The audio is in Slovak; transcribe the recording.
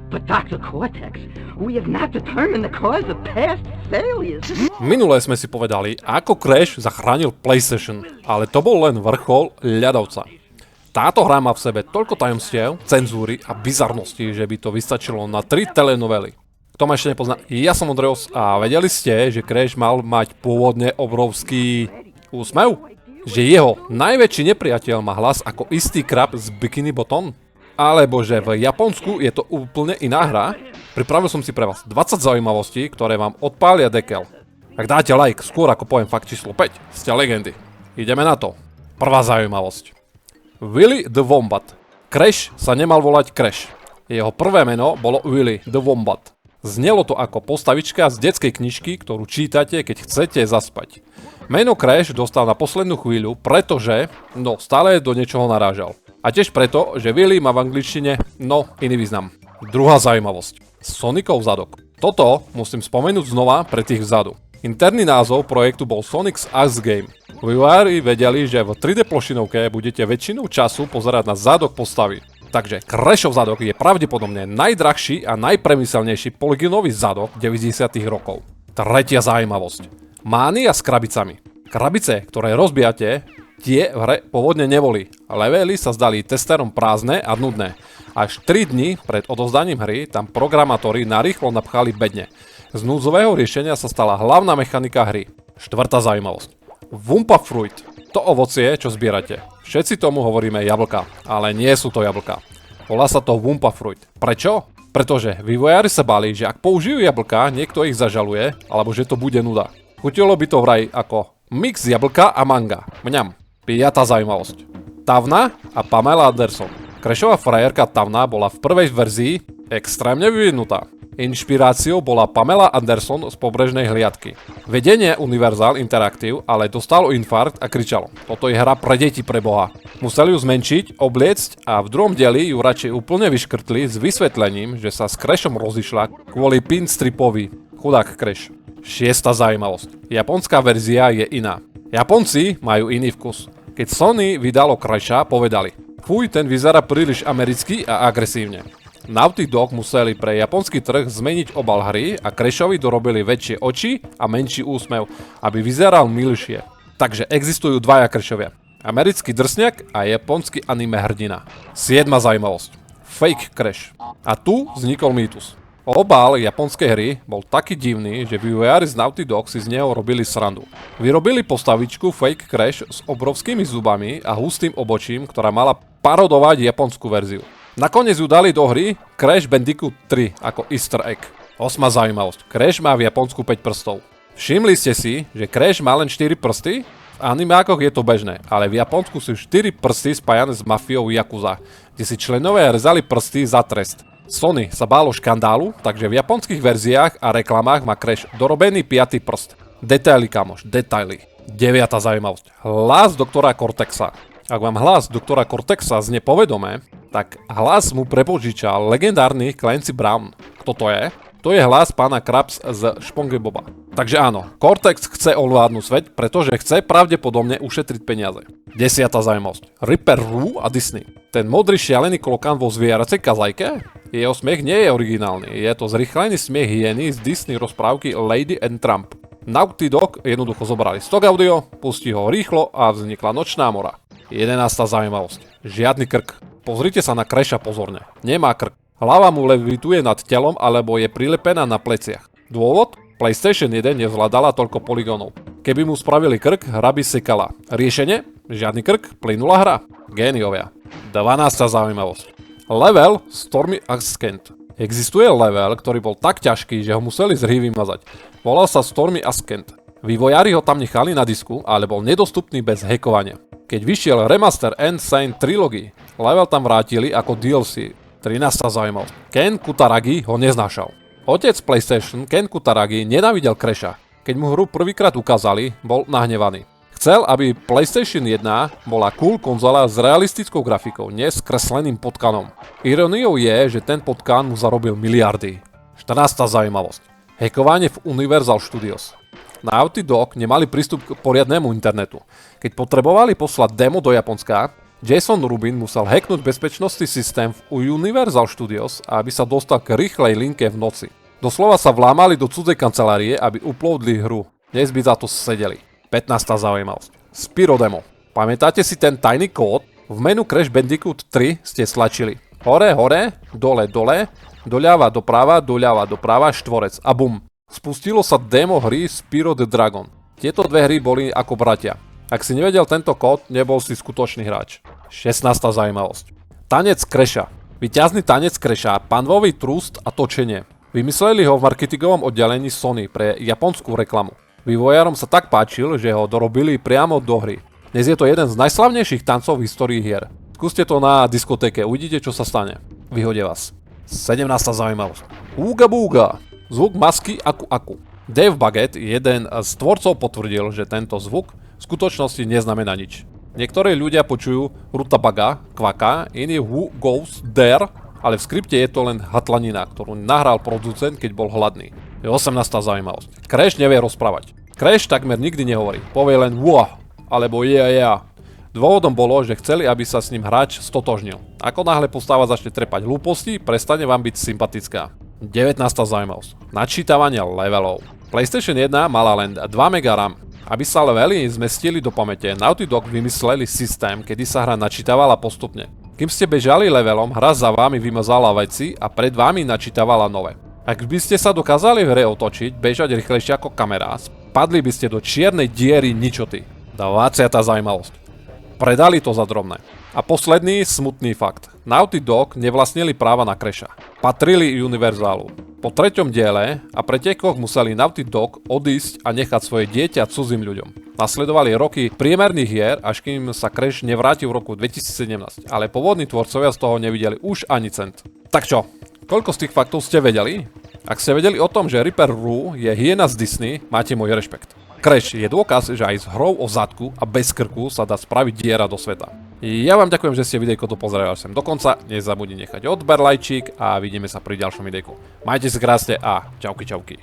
But Dr. Cortex, we have not determined the cause of past failures. Minulé sme si povedali, ako Crash zachránil PlayStation, ale to bol len vrchol ľadovca. Táto hra má v sebe toľko tajomstiev, cenzúry a bizarností, že by to vystačilo na 3 telenovely. Kto ma ešte nepozná, ja som Ondrejos a vedeli ste, že Crash mal mať pôvodne obrovský úsmev? Že jeho najväčší nepriateľ má hlas ako istý krab z Bikini Bottom? Alebo že v Japonsku je to úplne iná hra? Pripravil som si pre vás 20 zaujímavostí, ktoré vám odpália dekel. Ak dáte like skôr ako poviem fakt číslo 5, ste legendy. Ideme na to. Prvá zaujímavosť. Willy the Wombat. Crash sa nemal volať Crash. Jeho prvé meno bolo Willy the Wombat. Znelo to ako postavička z detskej knižky, ktorú čítate, keď chcete zaspať. Meno Crash dostal na poslednú chvíľu, pretože, stále do niečoho narážal. A tiež preto, že Willy má v angličtine, iný význam. Druhá zaujímavosť. Sonicov zadok. Toto musím spomenúť znova pre tých vzadu. Interný názov projektu bol Sonic's Ass Game. Vývojári vedeli, že v 3D plošinovke budete väčšinou času pozerať na zadok postavy. Takže Crashov zadok je pravdepodobne najdrahší a najpremyselnejší polygonový zadok 90. rokov. Tretia zaujímavosť. Mánia s krabicami. Krabice, ktoré rozbijate, tie v hre pôvodne neboli. Levely sa zdali testerom prázdne a nudné. Až 3 dni pred odovzdaním hry tam programátori narýchlo napchali bedne. Z núdzového riešenia sa stala hlavná mechanika hry. Štvrtá zaujímavosť. Wumpa Fruit. To ovocie, čo zbierate. Všetci tomu hovoríme jablka, ale nie sú to jablka. Volá sa to Wumpa Fruit. Prečo? Pretože vývojári sa báli, že ak použijú jablka, niekto ich zažaluje, alebo že to bude nuda. Chutilo by to vraj ako mix jablka a manga. Mňam. Piatá zaujímavosť. Tavna a Pamela Anderson. Crashova frajerka Tavna bola v prvej verzii extrémne vyvinutá. Inšpiráciou bola Pamela Anderson z Pobrežnej hliadky. Vedenie Universal Interactive ale dostalo infarkt a kričalo: toto je hra pre deti, pre Boha. Museli ju zmenšiť, obliecť a v druhom dieli ju radšej úplne vyškrtli s vysvetlením, že sa s Crashom rozišla kvôli pinstripovi. Chudák Crash. Šiesta zaujímavosť. Japonská verzia je iná. Japonci majú iný vkus. Keď Sony vydalo Crasha, povedali: fuj, ten vyzerá príliš americky a agresívne. Naughty Dog museli pre japonský trh zmeniť obal hry a Crashovi dorobili väčšie oči a menší úsmev, aby vyzeral milšie. Takže existujú dvaja Crashovia. Americký drsňak a japonský anime hrdina. Siedma zaujímavosť. Fake Crash. A tu vznikol mýtus. Obal japonskej hry bol taký divný, že vývojári z Naughty Dog si z neho robili srandu. Vyrobili postavičku Fake Crash s obrovskými zubami a hustým obočím, ktorá mala parodovať japonskú verziu. Nakoniec ju dali do hry Crash Bandicoot 3 ako easter egg. Osma zaujímavosť. Crash má v Japonsku 5 prstov. Všimli ste si, že Crash má len 4 prsty? V animákoch je to bežné, ale v Japonsku sú 4 prsty spájané s mafiou Yakuza, kde si členovia rezali prsty za trest. Sony sa bálo škandálu, takže v japonských verziách a reklamách má Crash dorobený 5. prst. Detaily, kamoš, detaily. 9. zaujímavosť. Hlas doktora Cortexa. Ak vám hlas doktora Cortexa znie povedomé, tak hlas mu prepožičal legendárny Clancy Brown. Kto to je? To je hlas pána Krabs z SpongeBoba. Takže áno, Cortex chce ovládnuť svet, pretože chce pravdepodobne ušetriť peniaze. 10. zaujímavosť. Ripper Roo a Disney. Ten modrý šialený klokan vo zvieracej kazajke? Jeho smiech nie je originálny, je to zrýchlený smiech hyeny z Disney rozprávky Lady and Trump. Naughty Dog jednoducho zobrali stock audio, pustí ho rýchlo a vznikla Nočná mora. 11. zaujímavosť. Žiadny krk. Pozrite sa na Crasha pozorne. Nemá krk. Hlava mu levituje nad telom alebo je prilepená na pleciach. Dôvod? PlayStation 1 nevládala toľko poligónov. Keby mu spravili krk, hra by sekala. Riešenie? Žiadny krk, plynulá hra. Géniovia. 12. zaujímavosť. Level Stormy Ascent. Existuje level, ktorý bol tak ťažký, že ho museli z hry vymazať. Volal sa Stormy Ascent. Vývojári ho tam nechali na disku, ale bol nedostupný bez hackovania. Keď vyšiel remaster Insane Trilogy, level tam vrátili ako DLC. 13. zaujímavosť. Ken Kutaragi ho neznášal. Otec PlayStation Ken Kutaragi nenávidel Crasha. Keď mu hru prvýkrát ukázali, bol nahnevaný. Chcel, aby PlayStation 1 bola cool konzola s realistickou grafikou, nie s kresleným potkanom. Iróniou je, že ten potkan mu zarobil miliardy. 14. zaujímavosť. Hackovanie v Universal Studios. Naughty Dog nemali prístup k poriadnemu internetu. Keď potrebovali poslať demo do Japonska, Jason Rubin musel hacknúť bezpečnostný systém v Universal Studios, aby sa dostal k rýchlej linke v noci. Doslova sa vlámali do cudzej kancelárie, aby uploadli hru. Dnes by za to sedeli. 15. zaujímavosť. Spyro demo. Pamätáte si ten tajný kód? V menu Crash Bandicoot 3 ste stlačili hore, hore, dole, dole, doľava, doprava, štvorec a bum. Spustilo sa demo hry Spyro the Dragon. Tieto dve hry boli ako bratia. Ak si nevedel tento kód, nebol si skutočný hráč. 16. zaujímavosť. Tanec Crasha. Víťazný tanec Crasha, panvový trust a točenie. Vymysleli ho v marketingovom oddelení Sony pre japonskú reklamu. Vývojárom sa tak páčil, že ho dorobili priamo do hry. Dnes je to jeden z najslavnejších tancov v histórii hier. Skúste to na diskotéke, uvidíte, čo sa stane. Vyhodia vás. 17. zaujímavosť. Úga búga. Zvuk masky aku. Dave Baggett, jeden z tvorcov, potvrdil, že tento zvuk v skutočnosti neznamená nič. Niektorí ľudia počujú rutabaga, kvaka, iní who goes there, ale v skripte je to len hatlanina, ktorú nahral producent, keď bol hladný. Je 18. zaujímavosť. Crash nevie rozprávať. Crash takmer nikdy nehovorí. Povie len wow, alebo yeah. Dôvodom bolo, že chceli, aby sa s ním hráč stotožnil. Ako náhle postava začne trepať hlúposti, prestane vám byť sympatická. 19. zaujímavosť. Načítavanie levelov. PlayStation 1 mala len 2 MB RAM. Aby sa levely zmestili do pamäte, Naughty Dog vymysleli systém, kedy sa hra načítavala postupne. Kým ste bežali levelom, hra za vami vymazala veci a pred vami načítavala nové. Ak by ste sa dokázali v hre otočiť, bežať rýchlejšie ako kamera, spadli by ste do čiernej diery ničoty. 20. zaujímavosť. Predali to za drobné. A posledný smutný fakt. Naughty Dog nevlastnili práva na Crasha. Patrili Universalu. Po 3. diele a pretekoch museli Naughty Dog odísť a nechať svoje dieťa cudzým ľuďom. Nasledovali roky priemerných hier, až kým sa Crash nevrátil v roku 2017, ale pôvodní tvorcovia z toho nevideli už ani cent. Tak čo, koľko z tých faktov ste vedeli? Ak ste vedeli o tom, že Ripper Roo je hyena z Disney, máte môj rešpekt. Crash je dôkaz, že aj s hrou o zadku a bez krku sa dá spraviť diera do sveta. Ja vám ďakujem, že ste videjko dopozerali sem do konca, nezabudni nechať odber, lajčík a vidíme sa pri ďalšom videjku. Majte si krásne a čauky.